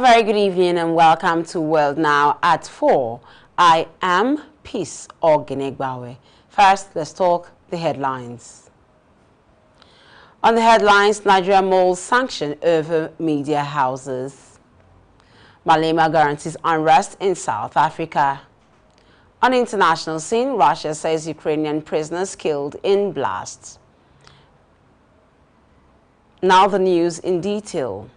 very good evening and welcome to World Now at 4. I am Peace Oginegbawe. First, let's talk the headlines. On the headlines, Nigeria molds sanction over media houses. Malema guarantees unrest in South Africa. On the international scene, Russia says Ukrainian prisoners killed in blasts. Now the news in detail.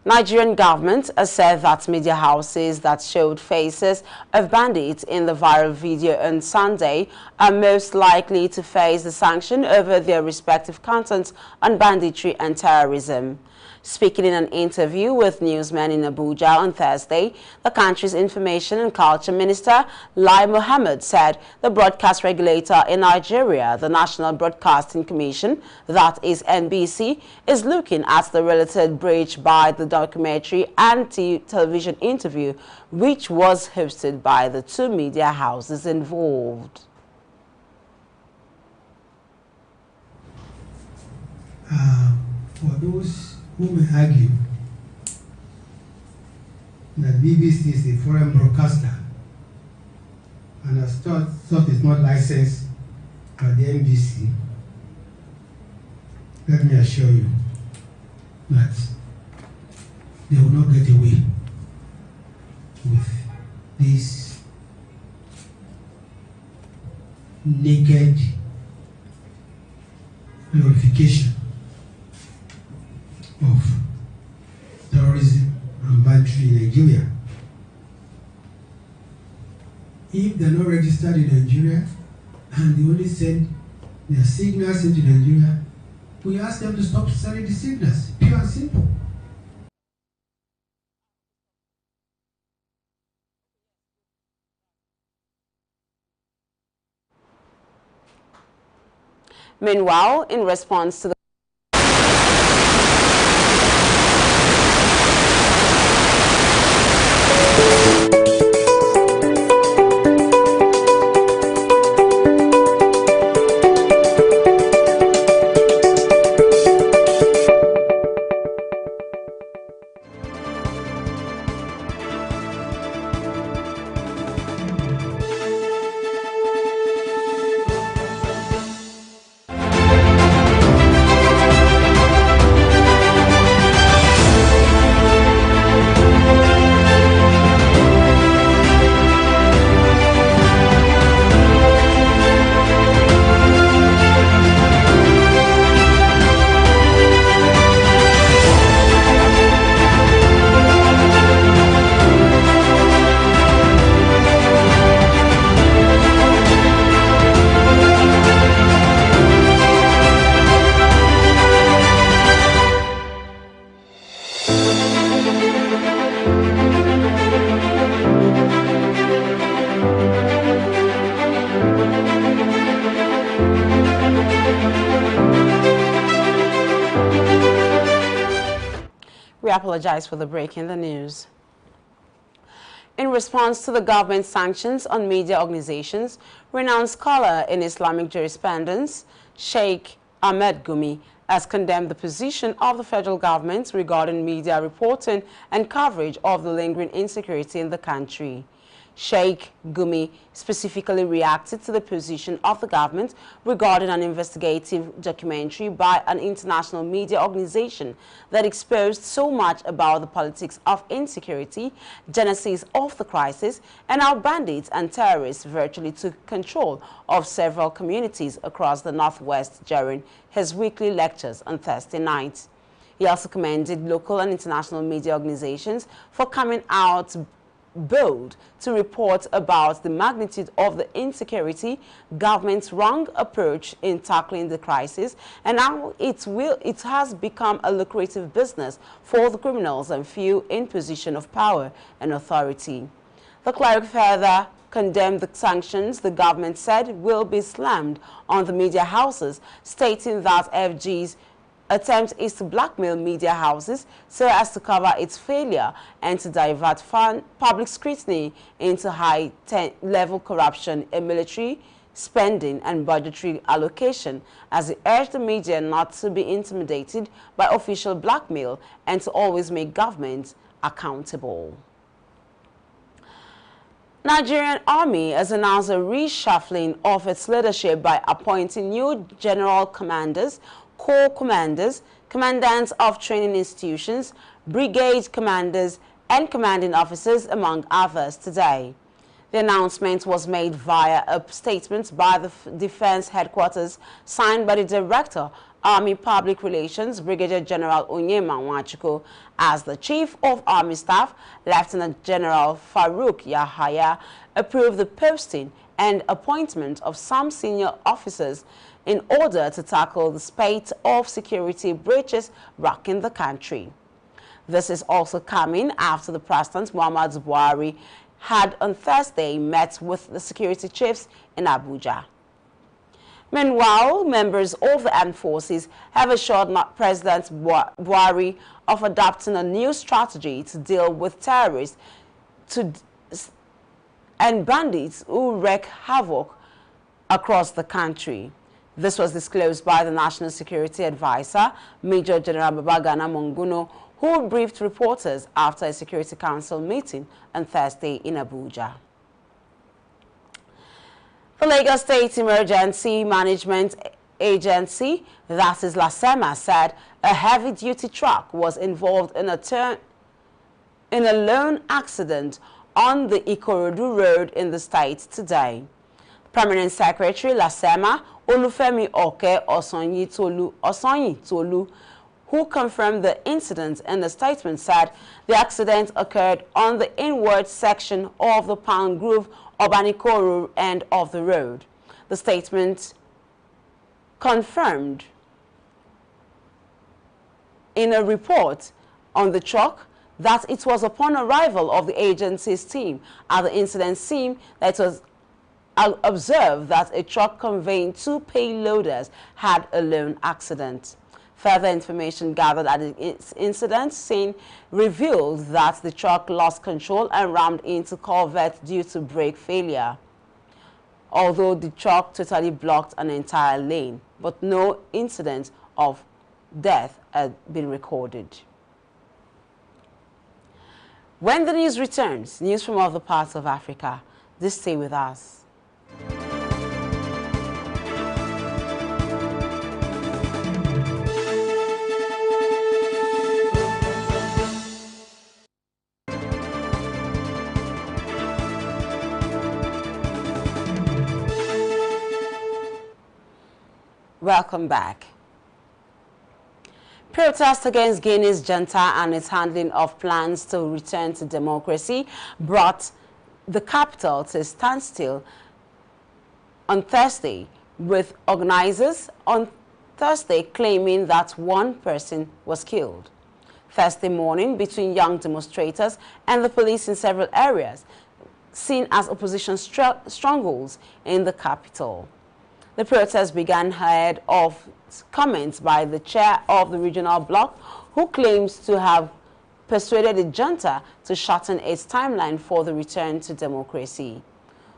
Nigerian government has said that media houses that showed faces of bandits in the viral video on Sunday are most likely to face the sanction over their respective contents on banditry and terrorism. Speaking in an interview with newsmen in Abuja on Thursday, the country's Information and Culture Minister, Lai Mohammed, said the broadcast regulator in Nigeria, the National Broadcasting Commission, that is NBC, is looking at the related breach by the documentary and television interview, which was hosted by the two media houses involved. For those who may argue that BBC is a foreign broadcaster and has thought it's not licensed by the NBC, let me assure you that they will not get away with this naked glorification of terrorism and banditry in Nigeria. If they're not registered in Nigeria and they only send their signals into Nigeria, we ask them to stop sending the signals, pure and simple. Meanwhile, in response to the We apologize for the break in the news. In response to the government sanctions on media organizations, renowned scholar in Islamic jurisprudence, Sheikh Ahmed Gumi, has condemned the position of the federal government regarding media reporting and coverage of the lingering insecurity in the country. Sheikh Gumi specifically reacted to the position of the government regarding an investigative documentary by an international media organization that exposed so much about the politics of insecurity, genesis of the crisis, and how bandits and terrorists virtually took control of several communities across the Northwest during his weekly lectures on Thursday night. He also commended local and international media organizations for coming out bold to report about the magnitude of the insecurity, government's wrong approach in tackling the crisis, and how it has become a lucrative business for the criminals and few in position of power and authority. The cleric further condemned the sanctions the government said will be slammed on the media houses, stating that FG's attempt is to blackmail media houses so as to cover its failure and to divert public scrutiny into high-level corruption in military, spending and budgetary allocation, as he urged the media not to be intimidated by official blackmail and to always make government accountable. Nigerian Army has announced a reshuffling of its leadership by appointing new general commanders, corps commanders, commandants of training institutions, brigade commanders, and commanding officers, among others, today. The announcement was made via a statement by the Defense Headquarters signed by the Director, Army Public Relations, Brigadier General Onyema Nwachukwu, as the Chief of Army Staff, Lieutenant General Farouk Yahaya, approved the posting and appointment of some senior officers in order to tackle the spate of security breaches rocking the country. This is also coming after the President Muhammadu Buhari had on Thursday met with the security chiefs in Abuja. Meanwhile, members of the armed forces have assured President Buhari of adopting a new strategy to deal with terrorists and bandits who wreak havoc across the country. This was disclosed by the National Security Advisor, Major General Babagana Monguno, who briefed reporters after a Security Council meeting on Thursday in Abuja. The Lagos State Emergency Management Agency, that is LASEMA, said a heavy-duty truck was involved in a lone accident on the Ikorodu Road in the state today. Permanent Secretary LASEMA, Olufemi Oke Osonyi Tolu, who confirmed the incident in the statement, said the accident occurred on the inward section of the Palm Grove Obanikoro end of the road. The statement confirmed in a report on the truck that it was upon arrival of the agency's team at the incident scene that it was observed that a truck conveying two payloaders had a lone accident. Further information gathered at the incident scene revealed that the truck lost control and rammed into culvert due to brake failure, although the truck totally blocked an entire lane, but no incident of death had been recorded. When the news returns, news from other parts of Africa, just stay with us. Welcome back. Protests against Guinea's junta and its handling of plans to return to democracy brought the capital to a standstill on Thursday, with organizers on Thursday claiming that one person was killed. Thursday morning, between young demonstrators and the police in several areas, seen as opposition strongholds in the capital. The protest began ahead of comments by the chair of the regional bloc, who claims to have persuaded the junta to shorten its timeline for the return to democracy.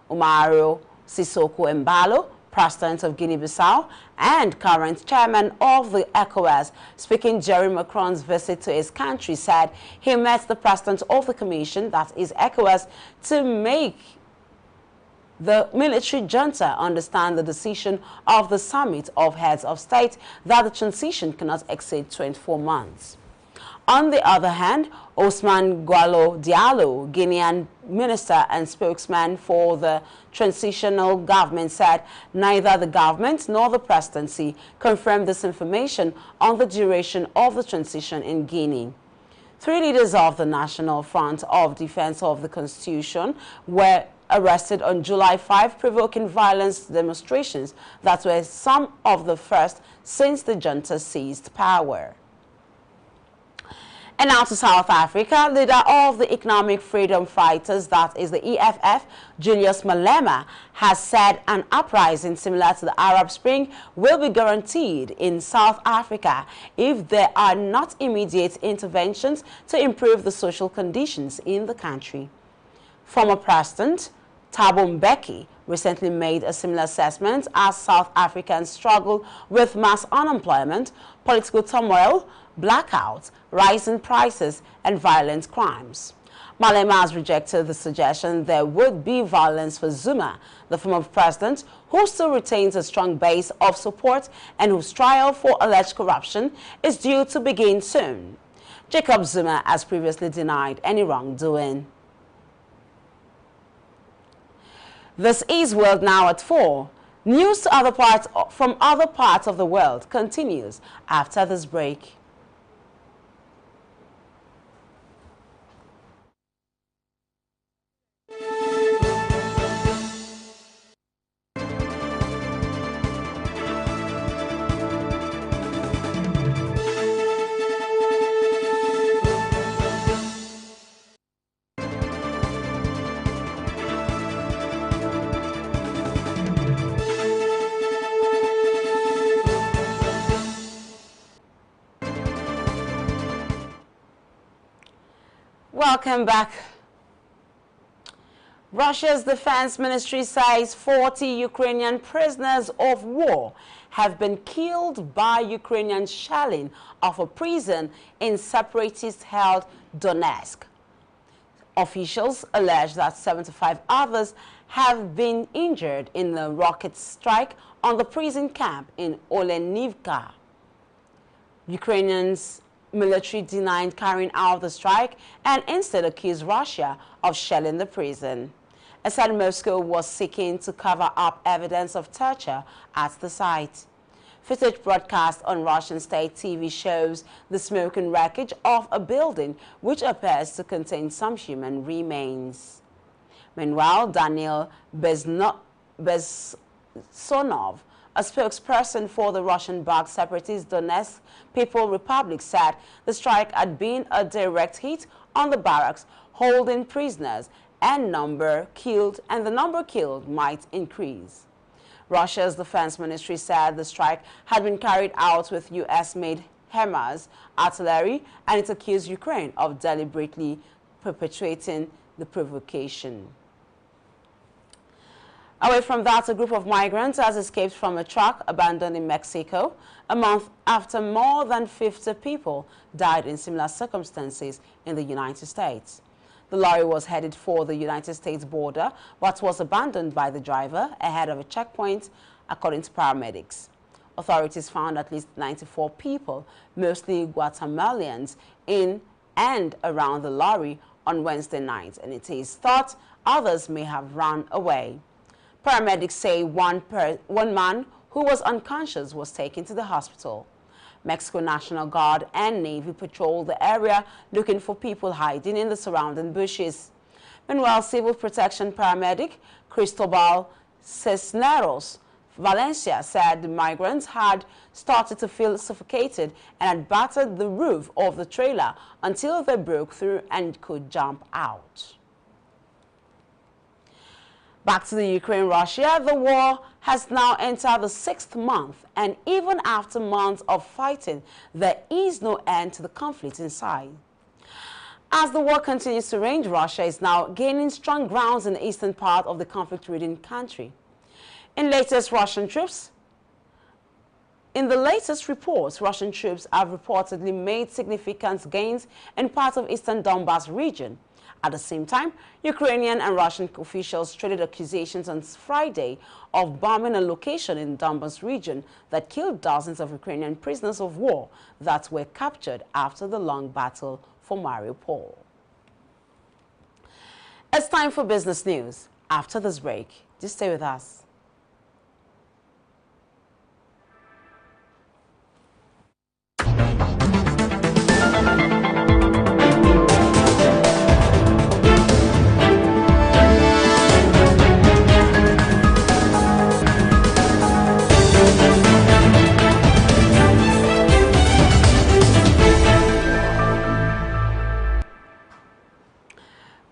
Umaru Sissoko Embalo, President of Guinea-Bissau and current chairman of the ECOWAS, speaking during Macron's visit to his country, said he met the president of the commission, that is ECOWAS, to make the military junta understand the decision of the summit of heads of state that the transition cannot exceed 24 months. On the other hand, Osman Gualo Diallo, Guinean minister and spokesman for the transitional government, said neither the government nor the presidency confirmed this information on the duration of the transition in Guinea. 3 leaders of the National Front of Defense of the Constitution were arrested on July 5, provoking violence demonstrations that were some of the first since the junta seized power. And now to South Africa, leader of the Economic Freedom Fighters, that is the EFF, Julius Malema, has said an uprising similar to the Arab Spring will be guaranteed in South Africa if there are not immediate interventions to improve the social conditions in the country. Former President Thabo Mbeki recently made a similar assessment as South Africans struggle with mass unemployment, political turmoil, blackouts, rising prices, and violent crimes. Malema has rejected the suggestion there would be violence for Zuma, the former president, who still retains a strong base of support and whose trial for alleged corruption is due to begin soon. Jacob Zuma has previously denied any wrongdoing. This is World Now at 4. News from other parts of the world continues after this break. Welcome back. Russia's defense ministry says 40 Ukrainian prisoners of war have been killed by Ukrainian shelling of a prison in separatist-held Donetsk. Officials allege that 75 others have been injured in the rocket strike on the prison camp in Olenivka. Ukrainians military denied carrying out the strike and instead accused Russia of shelling the prison. It said Moscow was seeking to cover up evidence of torture at the site. Footage broadcast on Russian state TV shows the smoking wreckage of a building which appears to contain some human remains. Meanwhile, Daniil Bezsonov, a spokesperson for the Russian-backed separatist Donetsk People Republic, said the strike had been a direct hit on the barracks holding prisoners and the number killed might increase. Russia's defense ministry said the strike had been carried out with U.S.-made HIMARS artillery, and it accused Ukraine of deliberately perpetuating the provocation. Away from that, a group of migrants has escaped from a truck abandoned in Mexico a month after more than 50 people died in similar circumstances in the United States. The lorry was headed for the United States border, but was abandoned by the driver ahead of a checkpoint, according to paramedics. Authorities found at least 94 people, mostly Guatemalans, in and around the lorry on Wednesday night, and it is thought others may have run away. Paramedics say one man who was unconscious was taken to the hospital. Mexico National Guard and Navy patrolled the area looking for people hiding in the surrounding bushes. Meanwhile, civil protection paramedic Cristobal Cisneros Valencia said the migrants had started to feel suffocated and had battered the roof of the trailer until they broke through and could jump out. Back to the Ukraine-Russia, the war has now entered the 6th month, and even after months of fighting, there is no end to the conflict inside. As the war continues to rage, Russia is now gaining strong grounds in the eastern part of the conflict-ridden country. In the latest reports, Russian troops have reportedly made significant gains in parts of eastern Donbas region. At the same time, Ukrainian and Russian officials traded accusations on Friday of bombing a location in the Donbas region that killed dozens of Ukrainian prisoners of war that were captured after the long battle for Mariupol. It's time for business news. After this break, just stay with us.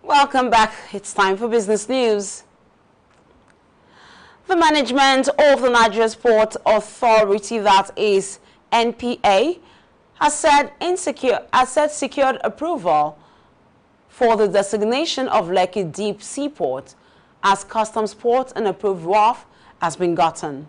Welcome back. It's time for business news. The management of the Nigeria Port Authority, that is NPA, has secured approval for the designation of Lekki Deep Seaport as customs port and approved wharf has been gotten.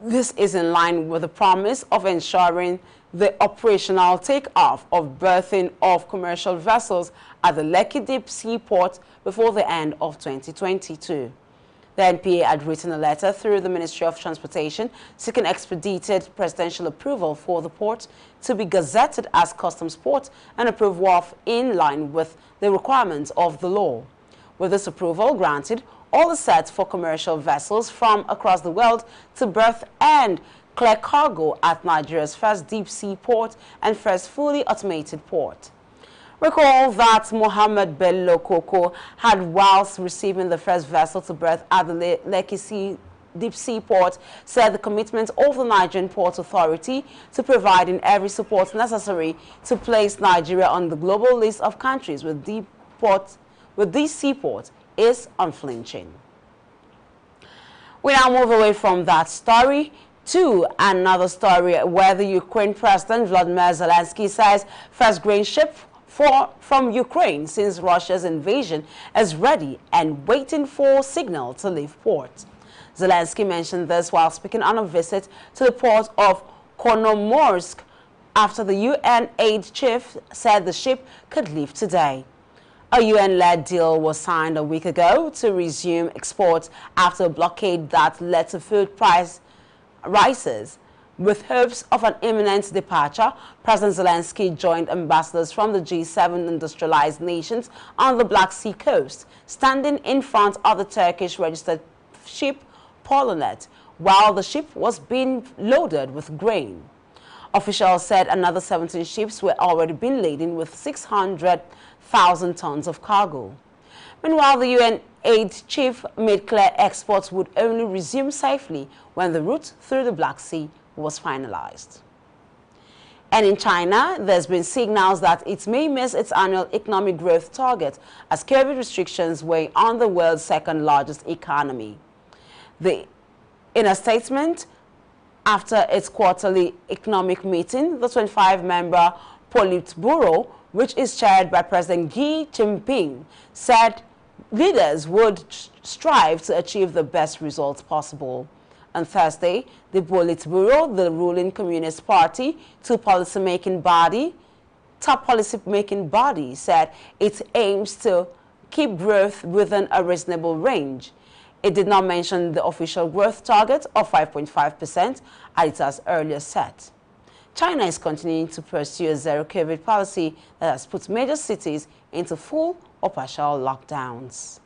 This is in line with the promise of ensuring the operational takeoff of berthing of commercial vessels at the Lekki Deep Sea Port before the end of 2022. The NPA had written a letter through the Ministry of Transportation seeking expedited presidential approval for the port to be gazetted as customs port and approved wharf in line with the requirements of the law. With this approval granted, all is set for commercial vessels from across the world to berth and clear cargo at Nigeria's first deep sea port and first fully automated port. Recall that Mohammed Bello Koko had, whilst receiving the first vessel to berth at the Lekki Deep Sea Port, said the commitment of the Nigerian Port Authority to providing every support necessary to place Nigeria on the global list of countries with deep seaports is unflinching. We now move away from that story to another story where the Ukraine President Volodymyr Zelensky says first grain ship from Ukraine since Russia's invasion is ready and waiting for signal to leave port. Zelensky mentioned this while speaking on a visit to the port of Konomorsk after the UN aid chief said the ship could leave today. A UN-led deal was signed a week ago to resume exports after a blockade that led to food price rises. With hopes of an imminent departure, President Zelensky joined ambassadors from the G7 industrialized nations on the Black Sea coast, standing in front of the Turkish-registered ship Polonet, while the ship was being loaded with grain. Officials said another 17 ships were already being laden with 600,000 tons of cargo. Meanwhile, the UN aid chief made clear exports would only resume safely when the route through the Black Sea was finalized. And in China, there's been signals that it may miss its annual economic growth target as COVID restrictions weigh on the world's second largest economy. In a statement after its quarterly economic meeting, the 25-member Politburo, which is chaired by President Xi Jinping, said leaders would strive to achieve the best results possible. On Thursday, the Politburo, the ruling Communist Party, top policy-making body, said it aims to keep growth within a reasonable range. It did not mention the official growth target of 5.5% as it has earlier set. China is continuing to pursue a zero-COVID policy that has put major cities into full or partial lockdowns.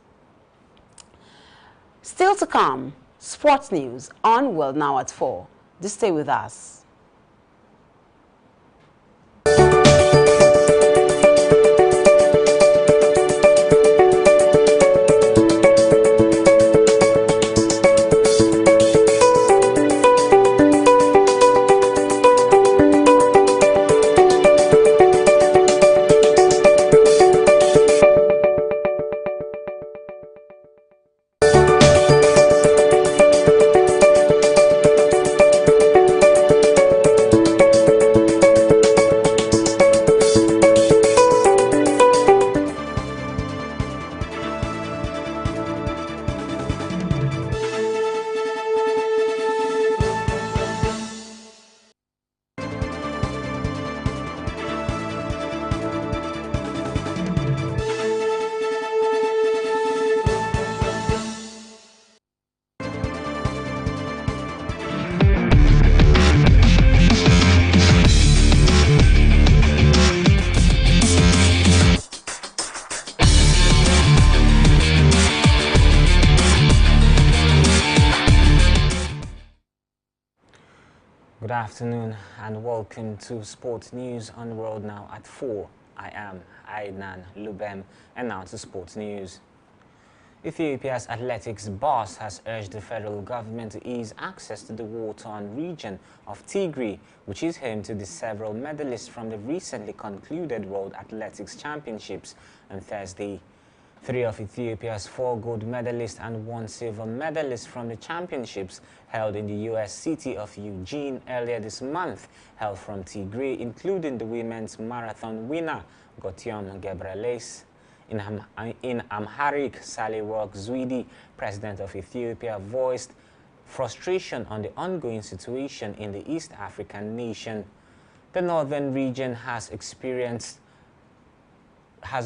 Still to come, sports news on World Now at 4. Just stay with us. Good afternoon and welcome to Sports News on the World Now at 4. I am Aidnan Lubem and now to Sports News. Ethiopia's athletics boss has urged the federal government to ease access to the war-torn region of Tigray, which is home to the several medalists from the recently concluded World Athletics Championships on Thursday. 3 of Ethiopia's 4 gold medalists and 1 silver medalist from the championships held in the U.S. city of Eugene earlier this month held from Tigray, including the women's marathon winner Gotiom Gebreyesus, In Amharic, Sahle-Work Zewde, president of Ethiopia, voiced frustration on the ongoing situation in the East African nation. The northern region has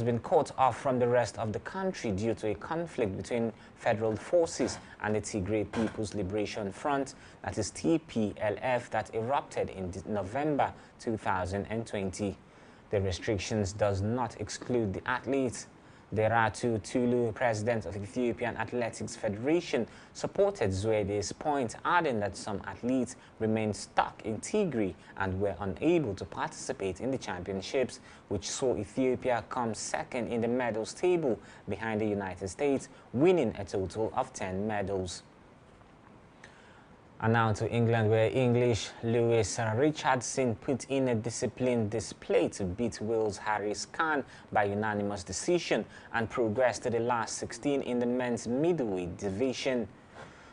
been cut off from the rest of the country due to a conflict between federal forces and the Tigray People's Liberation Front, that is TPLF, that erupted in November 2020. The restrictions does not exclude the athletes. Deratu Tulu, president of Ethiopian Athletics Federation, supported Zewde's point, adding that some athletes remained stuck in Tigray and were unable to participate in the championships, which saw Ethiopia come second in the medals table behind the United States, winning a total of 10 medals. And now to England, where English Lewis Richardson put in a disciplined display to beat Wales' Harris Khan by unanimous decision and progress to the last 16 in the men's middleweight division.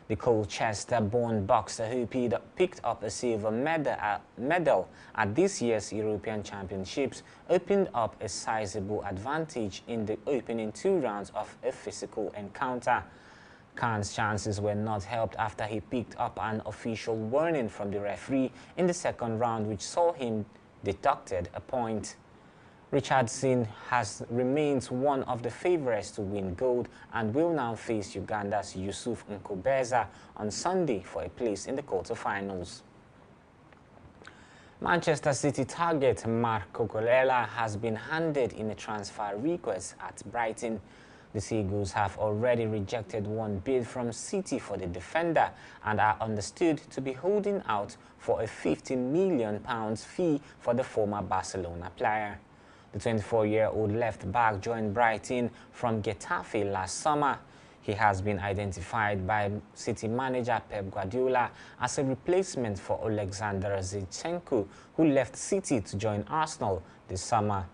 The Colchester-born boxer who picked up a silver medal at this year's European Championships opened up a sizable advantage in the opening 2 rounds of a physical encounter. Khan's chances were not helped after he picked up an official warning from the referee in the second round, which saw him deducted a point. Richardson remains one of the favourites to win gold and will now face Uganda's Yusuf Nkobeza on Sunday for a place in the quarter-finals. Manchester City target Marc Cucurella has been handed in a transfer request at Brighton. The Seagulls have already rejected one bid from City for the defender and are understood to be holding out for a £50 million fee for the former Barcelona player. The 24-year-old left-back joined Brighton from Getafe last summer. He has been identified by City manager Pep Guardiola as a replacement for Alexander Zinchenko, who left City to join Arsenal this summer.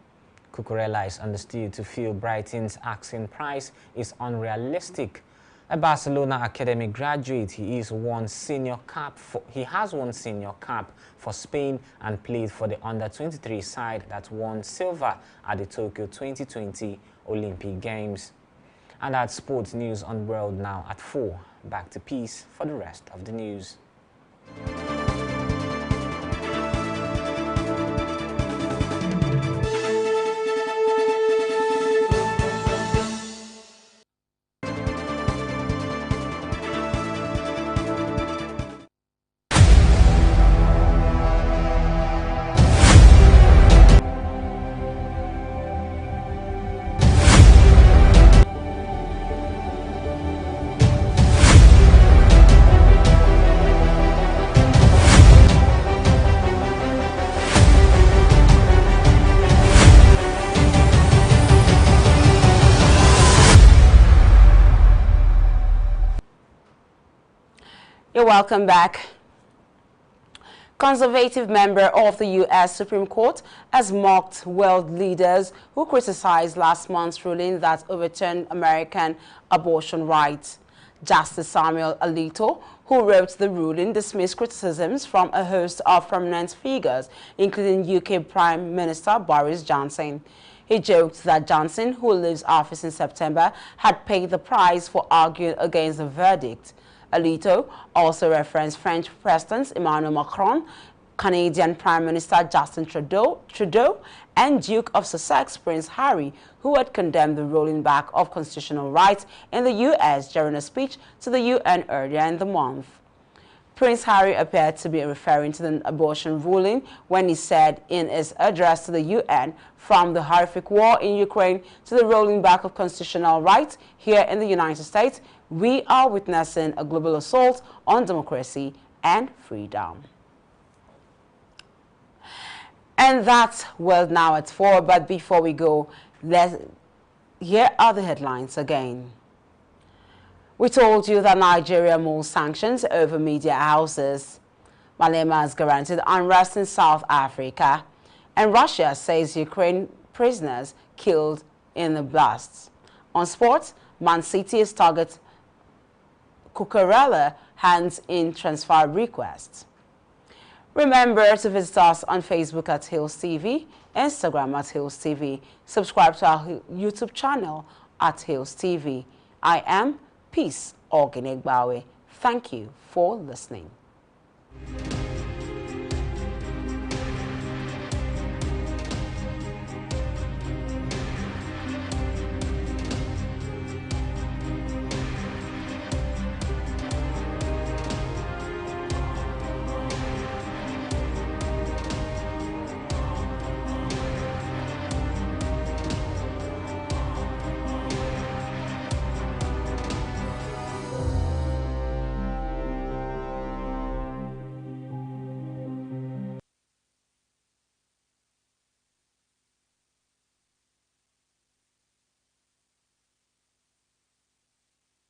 Cucurella is understood to feel Brighton's asking price is unrealistic. A Barcelona academy graduate, he has won senior cap for Spain and played for the under-23 side that won silver at the Tokyo 2020 Olympic Games. And that's sports news on World Now at 4. Back to Peace for the rest of the news. You're welcome back. Conservative member of the U.S. Supreme Court has mocked world leaders who criticized last month's ruling that overturned American abortion rights. Justice Samuel Alito, who wrote the ruling, dismissed criticisms from a host of prominent figures, including UK Prime Minister Boris Johnson. He joked that Johnson, who leaves office in September, had paid the price for arguing against the verdict. Alito also referenced French President Emmanuel Macron, Canadian Prime Minister Justin Trudeau, and Duke of Sussex Prince Harry, who had condemned the rolling back of constitutional rights in the U.S. during a speech to the UN earlier in the month. Prince Harry appeared to be referring to the abortion ruling when he said in his address to the UN, "From the horrific war in Ukraine to the rolling back of constitutional rights here in the United States, we are witnessing a global assault on democracy and freedom." And that's World Now at 4. But before we go, here are the headlines again. We told you that Nigeria molds sanctions over media houses. Malema has guaranteed unrest in South Africa. And Russia says Ukraine prisoners killed in the blasts. On sports, Man City's target Cucurella hands in transfer requests. Remember to visit us on Facebook at Hills TV, Instagram at Hills TV. Subscribe to our YouTube channel at Hills TV. I am Peace Oginegbawe. Thank you for listening.